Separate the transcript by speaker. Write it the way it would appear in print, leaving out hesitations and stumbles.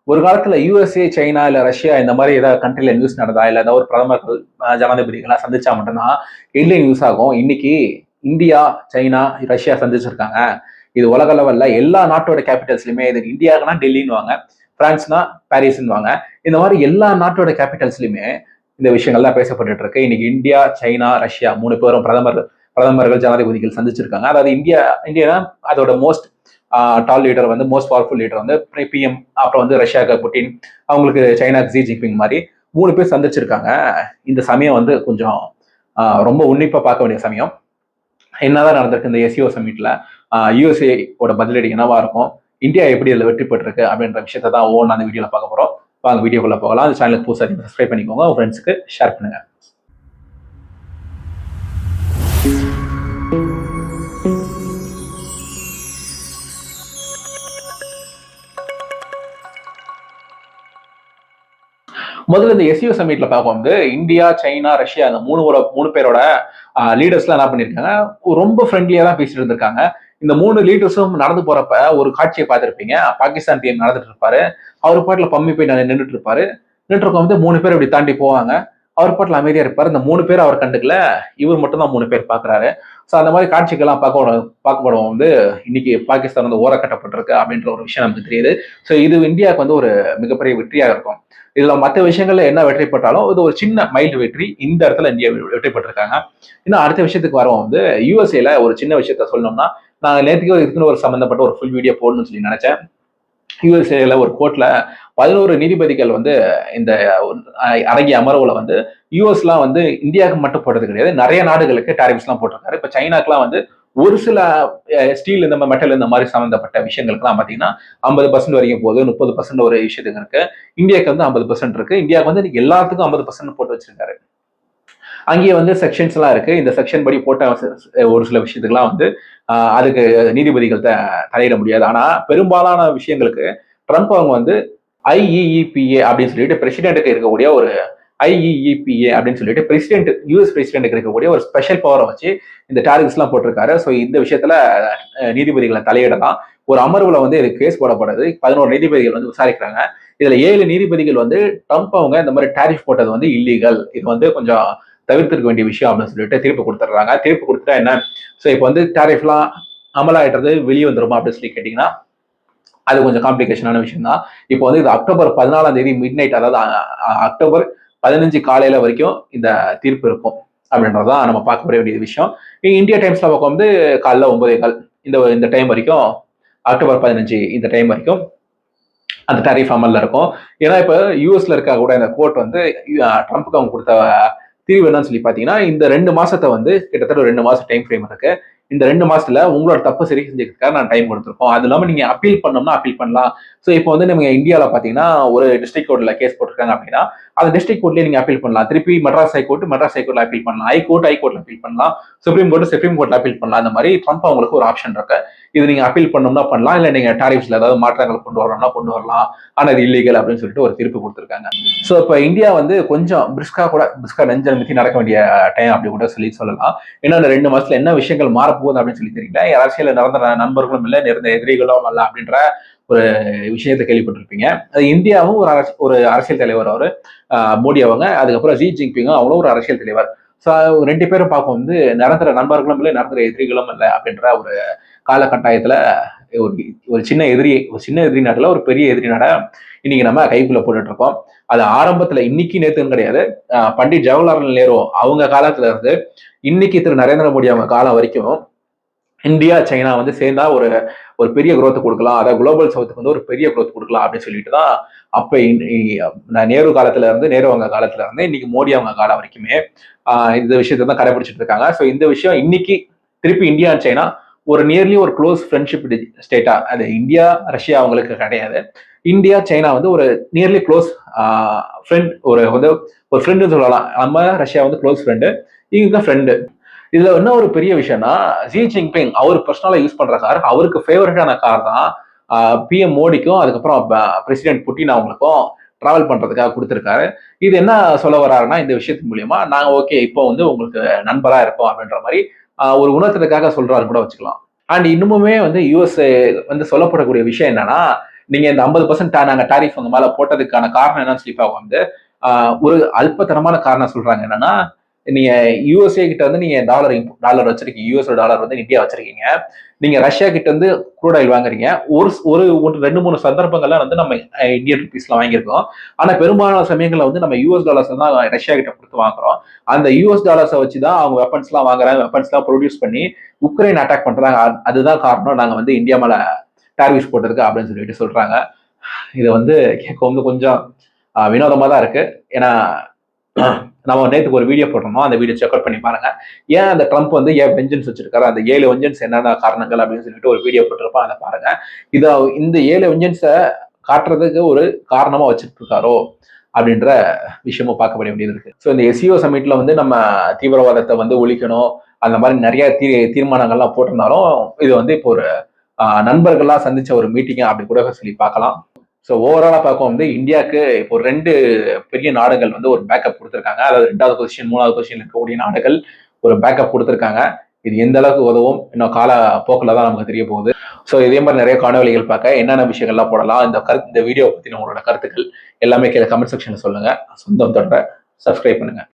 Speaker 1: ஒரு காலத்துல USA, China இல்ல ரஷ்யா இந்த மாதிரி ஏதாவது கண்ட்ரில நியூஸ் நடந்தா இல்ல ஏதாவது ஒரு பிரதமர்கள் ஜனாதிபதிகள்லாம் சந்திச்சா மட்டும்தான் ஹெட்லைன் நியூஸ் ஆகும். இன்னைக்கு இந்தியா, சைனா, ரஷ்யா சந்திச்சிருக்காங்க. இது உலக லெவல்ல எல்லா நாட்டோட கேபிட்டல்ஸ்லயுமே, இது இந்தியாவுக்குனா டெல்லின்னு வாங்க, பிரான்ஸ்னா பாரிஸ்ன்னு வாங்க, இந்த மாதிரி எல்லா நாட்டோட கேபிட்டல்ஸ்லயுமே இந்த விஷயங்கள் தான் பேசப்பட்டு இருக்கு. இன்னைக்கு இந்தியா, சைனா, ரஷ்யா 3 பேரும் பிரதமர்கள், ஜனாதிபதிகள் சந்திச்சிருக்காங்க. அதாவது இந்தியா அதோட மோஸ்ட் டால் லீடர் வந்து மோஸ்ட் பவர்ஃபுல் லீடர் வந்து பிஎம், அப்புறம் வந்து ரஷ்யாவுக்கு புட்டின், அவங்களுக்கு சைனாக்கு ஜி ஜின்பிங் மாதிரி 3 பேர் சந்திச்சிருக்காங்க. இந்த சமயம் வந்து கொஞ்சம் ரொம்ப உன்னிப்பா பார்க்க வேண்டிய சமயம். என்னதான் நடந்திருக்கு இந்த எஸ்சிஓ சமிட்ல, யூஎஸ்ஏ ஓட பதிலடி என்னவா இருக்கும், இந்தியா எப்படி இதுல வெற்றி பெற்றிருக்கு அப்படின்ற விஷயத்த தான் ஒவ்வொன்றா அந்த வீடியோல பார்க்க போறோம். வாங்க வீடியோக்குள்ள போகலாம். அந்த சேனலுக்கு புதுசாக சப்ஸ்கிரைப் பண்ணிக்கோங்க, உங்க ஃப்ரெண்ட்ஸுக்கு ஷேர் பண்ணுங்க. முதல்ல இந்த எஸ்சிஓ சமிட்ல பார்க்கும்போது இந்தியா, சைனா, ரஷ்யா அந்த மூணு பேரோட லீடர்ஸ்லாம் என்ன பண்ணிருக்காங்க, ரொம்ப ஃப்ரெண்ட்லியா தான் பேசிட்டு இருந்திருக்காங்க. இந்த 3 லீடர்ஸும் நடந்து போறப்ப ஒரு காட்சியை பார்த்திருப்பீங்க. பாகிஸ்தான் பிஎம் நடந்துட்டு இருப்பாரு, அவர் பாட்டுல பம்மி போய் நின்றுட்டு இருப்பாரு. நின்று இருக்கும் 3 பேர் இப்படி தாண்டி போவாங்க, அவர் பாட்டுல அமைதியா இருப்பாரு. இந்த 3 பேர் அவர் கண்டுக்கல, இவர் மட்டும் தான் 3 பேர் பாக்குறாரு. சோ அந்த மாதிரி காட்சிகள்லாம் பார்க்கப்படும் வந்து இன்னைக்கு பாகிஸ்தான் வந்து ஓரக்கட்டப்பட்டிருக்கு அப்படின்ற ஒரு விஷயம் நமக்கு தெரியுது. சோ இது இந்தியாவுக்கு வந்து ஒரு மிகப்பெரிய வெற்றியாக இருக்கும். இதுல மற்ற விஷயங்கள்ல என்ன வெற்றி பெற்றாலும் இது ஒரு சின்ன மைல்டு வெற்றி இந்த இடத்துல இந்தியா வெற்றி பெற்றிருக்காங்க. இன்னும் அடுத்த விஷயத்துக்கு வரோம் வந்து யூஎஸ்ஏல ஒரு சின்ன விஷயத்த சொல்லணும்னா, நான் நேற்றுக்கு இதுக்குன்னு ஒரு சம்பந்தப்பட்ட ஒரு ஃபுல் வீடியோ போடணும்னு சொல்லி நினைச்சேன். யூஎஸ்ஏல ஒரு கோர்ட்ல 11 நீதிபதிகள் வந்து இந்த அடங்கிய அமர்வுல வந்து யூஎஸ்லாம் வந்து இந்தியாவுக்கு மட்டும் போட்டது கிடையாது, நிறைய நாடுகளுக்கு டாரிஃப்ஸ் எல்லாம் போட்டிருக்காரு. இப்ப சைனாக்கெல்லாம் வந்து ஒரு சில ஸ்டீல் இந்த மெட்டல் இந்த மாதிரி சம்பந்தப்பட்ட விஷயங்களுக்குலாம் பாத்தீங்கன்னா 50% வரைக்கும் போகுது, 30% ஒரு விஷயத்துக்கு இருக்கு. இந்தியாவுக்கு வந்து 50% இருக்கு. இந்தியாவுக்கு வந்து எல்லாத்துக்கும் 50% போட்டு வச்சிருக்காரு. அங்கேயே வந்து செக்ஷன்ஸ் எல்லாம் இருக்கு. இந்த செக்ஷன் படி போட்ட ஒரு சில விஷயத்துக்குலாம் வந்து அதுக்கு நீதிபதிகள் தலையிட முடியாது. ஆனா பெரும்பாலான விஷயங்களுக்கு ட்ரம்ப் அவங்க வந்து ஐஇஇபிஏ அப்படின்னு சொல்லிட்டு பிரசிடென்ட்டுக்கு இருக்கக்கூடிய ஒரு ஐஇஇபிஏ அப்படின்னு சொல்லிட்டு யூஎஸ் பிரசிடென்ட்டுக்கு இருக்கக்கூடிய ஒரு ஸ்பெஷல் பவரை வச்சு இந்த டாரிஃப்ஸ் எல்லாம் போட்டிருக்காரு. ஸோ இந்த விஷயத்துல நீதிபதிகளை தலையிடலாம். ஒரு அமர்வுல வந்து இது கேஸ் போடப்படுது. 11 நீதிபதிகள் வந்து விசாரிக்கிறாங்க. இதுல 7 நீதிபதிகள் வந்து ட்ரம்ப் அவங்க இந்த மாதிரி டாரிஃப் போட்டது வந்து இல்லீகல், இது வந்து கொஞ்சம் தவிர்த்திருக்க வேண்டிய விஷயம் அப்படின்னு சொல்லிட்டு தீர்ப்பு கொடுத்துட்றாங்க. தீர்ப்பு கொடுத்துட்டா என்ன, ஸோ இப்போ வந்து டாரிஃப்லாம் அமலாயிட்டது வெளியே வந்துருமா அப்படின்னு சொல்லி கேட்டீங்கன்னா அது கொஞ்சம் காம்ப்ளிகேஷனான விஷயம் தான். இப்போ வந்து இது அக்டோபர் 14 மிட் நைட், அதாவது அக்டோபர் 15 காலையில வரைக்கும் இந்த தீர்ப்பு இருக்கும் அப்படின்றதான் நம்ம பார்க்க வேண்டிய விஷயம். இந்தியா டைம்ஸ்ல பார்க்க வந்து காலைல 9:15 இந்த டைம் வரைக்கும், அக்டோபர் 15 இந்த டைம் வரைக்கும் அந்த டாரிஃப் அமல்ல இருக்கும். ஏன்னா இப்ப யூஎஸ்ல இருக்க கூட இந்த கோர்ட் வந்து ட்ரம்ப்புக்கு அவங்க கொடுத்த தீர்வு என்னன்னு சொல்லி பாத்தீங்கன்னா, இந்த 2 மாசத்தை வந்து கிட்டத்தட்ட 2 மாசம் டைம் ஃப்ரேம் இருக்கு. இந்த 2 மாசத்துல உங்களோட தப்பு சரி செஞ்சுக்கிறதுக்காக நான் டைம் கொடுத்துருக்கோம். அது இல்லாம நீங்க அப்பீல் பண்ணணும்னா அப்பீல் பண்ணலாம். சோ இப்போ வந்து நம்ம இந்தியாவில பாத்தீங்கன்னா ஒரு டிஸ்ட்ரிக்ட் கோர்ட்ல கேஸ் போட்டிருக்காங்க அப்படின்னா அந்த டிஸ்ட்ரிக்ட் கோர்ட்லயே நீங்க அப்பீல் பண்ணலாம். திருப்பி மெட்ராஸ் ஹைகோர்ட்ல அப்பீல் பண்ணலாம், ஹைகோர்ட்ல அப்பீல் பண்ணலாம், சுப்ரீம் கோர்ட்ல அப்பீல் பண்ணலாம். அந்த மாதிரி ட்ரம்ப் அவங்களுக்கு ஒரு ஆப்ஷன் இருக்கு. இது நீங்க அப்பீல் பண்ணணும்னா பண்ணலாம், இல்ல நீங்க டாரிஃப்ஸ்ல ஏதாவது மாற்றங்கள் கொண்டு வரணும்னா கொண்டு வரலாம். ஆனா இது இல்லீகல் அப்படின்னு சொல்லிட்டு ஒரு தீர்ப்பு கொடுத்திருக்காங்க. சோ இப்ப இந்தியா வந்து கொஞ்சம் பிரிஸ்கா நெஞ்ச நிமித்தி நடக்க வேண்டிய டைம் அப்படி கூட சொல்லலாம். ஏன்னா இந்த 2 மாசத்துல என்ன விஷயங்கள் மாறப்போகுது அப்படின்னு சொல்லி தெரியல. அரசியல் நடந்த நண்பர்களும் இல்லை, நிறைந்த எதிரிகளும் அல்ல அப்படின்ற ஒரு விஷயத்தை கேள்விப்பட்டிருப்பீங்க. அது இந்தியாவும் ஒரு அரசியல் தலைவர் அவரு மோடி அவங்க, அதுக்கப்புறம் ஜி ஜின்பிங் அவங்களும் ஒரு அரசியல் தலைவர். ஸோ 2 பேரும் பார்க்கும் வந்து நிரந்தர நண்பர்களும் இல்லை, நிரந்தர எதிரிகளும் இல்லை அப்படின்ற ஒரு காலகட்டாயத்துல ஒரு சின்ன எதிரி நாட்டுல ஒரு பெரிய எதிரி நாட இன்னைக்கு நம்ம கைக்குள்ள போட்டுட்டு இருக்கோம். அது ஆரம்பத்துல இன்னைக்கு நேத்துன்னு கிடையாது, பண்டிட் ஜவஹர்லால் நேரு அவங்க காலத்துல இருந்து இன்னைக்கு திரு நரேந்திர மோடி அவங்க காலம் வரைக்கும் இந்தியா, சைனா வந்து சேர்ந்தா ஒரு பெரிய குரோத் கொடுக்கலாம், அதாவது குளோபல் சவுத்துக்கு வந்து ஒரு பெரிய குரோத் கொடுக்கலாம் அப்படின்னு சொல்லிட்டு தான் அப்ப நேரு காலத்துல இருந்து, நேரு அவங்க காலத்துல இருந்து இன்னைக்கு மோடி அவங்க காலம் வரைக்குமே இந்த விஷயத்தை தான் கடைபிடிச்சிட்டு இருக்காங்க. ஸோ இந்த விஷயம் இன்னைக்கு திருப்பி இந்தியா அண்ட் சைனா ஒரு நியர்லி ஒரு க்ளோஸ் ஃப்ரெண்ட்ஷிப் ஸ்டேட்டா, அது இந்தியா ரஷ்யா அவங்களுக்கு கிடையாது. இந்தியா சைனா வந்து ஒரு நியர்லி க்ளோஸ் ஃப்ரெண்ட், ஒரு ஃப்ரெண்டு சொல்லலாம். நம்ம ரஷ்யா வந்து க்ளோஸ் ஃப்ரெண்டு, இவங்க ஃப்ரெண்டு. இதுல என்ன ஒரு பெரிய விஷயம்னா, ஜி ஜின்பிங் அவர் பர்சனலா யூஸ் பண்ற கார், அவருக்கு ஃபேவரட்டான கார் தான் பிஎம் மோடிக்கும் அதுக்கப்புறம் பிரசிடென்ட் புட்டின் அவங்களுக்கும் டிராவல் பண்றதுக்காக கொடுத்திருக்காரு. இது என்ன சொல்ல வர்றாருன்னா, இந்த விஷயத்து மூலியமா நாங்க ஓகே இப்போ வந்து உங்களுக்கு நண்பரா இருக்கோம் அப்படின்ற மாதிரி ஒரு உணர்த்துறதுக்காக சொல்றாரு கூட வச்சுக்கலாம். அண்ட் இன்னுமுமே வந்து யூஎஸ்ஏ வந்து சொல்லப்படக்கூடிய விஷயம் என்னன்னா, நீங்க இந்த 50% நாங்க டாரிஃப் உங்க மேல போட்டதுக்கான காரணம் என்னன்னு சொல்லி அவங்க வந்து ஒரு அல்பத்தனமான காரணம் சொல்றாங்க. என்னன்னா, நீங்க யூஎஸ்ஏ கிட்ட வந்து நீங்க டாலர் வச்சிருக்கீங்க, யூஎஸ் டாலர் வந்து இந்தியா வச்சிருக்கீங்க. நீங்க ரஷ்யா கிட்ட இருந்து க்ரூட் ஆயில் வாங்குறீங்க. ஒரு ஒரு 2, 3 சந்தர்ப்பங்கள்ல வந்து நம்ம இந்தியன் ருபீஸ்ல வாங்கியிருக்கோம். ஆனா பெரும்பாலான சமயங்கள்ல வந்து நம்ம யூஎஸ் டாலர்ஸ் தான் ரஷ்யா கிட்ட கொடுத்து வாங்குறோம். அந்த யூஎஸ் டாலர்ஸை வச்சு தான் அவங்க வெப்பன்ஸ் எல்லாம் வாங்குறாங்க, வெப்பன்ஸ் எல்லாம் ப்ரொடியூஸ் பண்ணி உக்ரைன் அட்டாக் பண்றாங்க. அதுதான் காரணம் நாங்க வந்து இந்தியா மேல டாரிஃப் போட்டதுக்கு அப்படின்னு சொல்லிட்டு சொல்றாங்க. இது வந்து கேட்க வந்து கொஞ்சம் வினோதமா தான் இருக்கு. ஏன்னா நம்ம நேற்றுக்கு ஒரு வீடியோ போட்டிருந்தோம், அந்த வீடியோ செக் அவுட் பண்ணி பாருங்க. ஏன் அந்த ட்ரம்ப் வந்து ஏன் வெஞ்சன்ஸ் வச்சிருக்காரு, அந்த 7 வெஞ்சன்ஸ் என்னென்ன காரணங்கள் அப்படின்னு சொல்லிட்டு ஒரு வீடியோ போட்டிருப்போம், அதை பாருங்க. இந்த 7 வெஞ்சன்ஸை காட்டுறதுக்கு ஒரு காரணமா வச்சுட்டு இருக்காரோ அப்படின்ற விஷயமும் பார்க்க வேண்டியது இருக்கு. ஸோ இந்த எஸ்சிஓ சமிட்ல வந்து நம்ம தீவிரவாதத்தை வந்து ஒழிக்கணும், அந்த மாதிரி நிறைய தீர்மானங்கள்லாம் போட்டிருந்தாலும் இது வந்து இப்போ ஒரு நண்பர்கள்லாம் சந்திச்ச ஒரு மீட்டிங்கா அப்படி கூட சொல்லி பார்க்கலாம். ஸோ ஓவராலா பார்க்க வந்து இந்தியாவுக்கு இப்போ 2 பெரிய நாடுகள் வந்து ஒரு பேக்கப் கொடுத்துருக்காங்க. அதாவது 2வது பொசிஷன் 3வது பொசிஷன் இருக்கக்கூடிய நாடுகள் ஒரு பேக்கப் கொடுத்துருக்காங்க. இது எந்த அளவுக்கு உதவும் இன்னும் கால போக்கில் தான் நமக்கு தெரிய போகுது. ஸோ இதே மாதிரி நிறைய காணொலிகள் பார்க்க என்னென்ன விஷயங்கள்லாம் போடலாம், இந்த வீடியோ பற்றின உங்களோட கருத்துக்கள் எல்லாமே கீழே கமெண்ட் செக்ஷன்ல சொல்லுங்க. சொந்தம் தொடர சப்ஸ்கிரைப் பண்ணுங்க.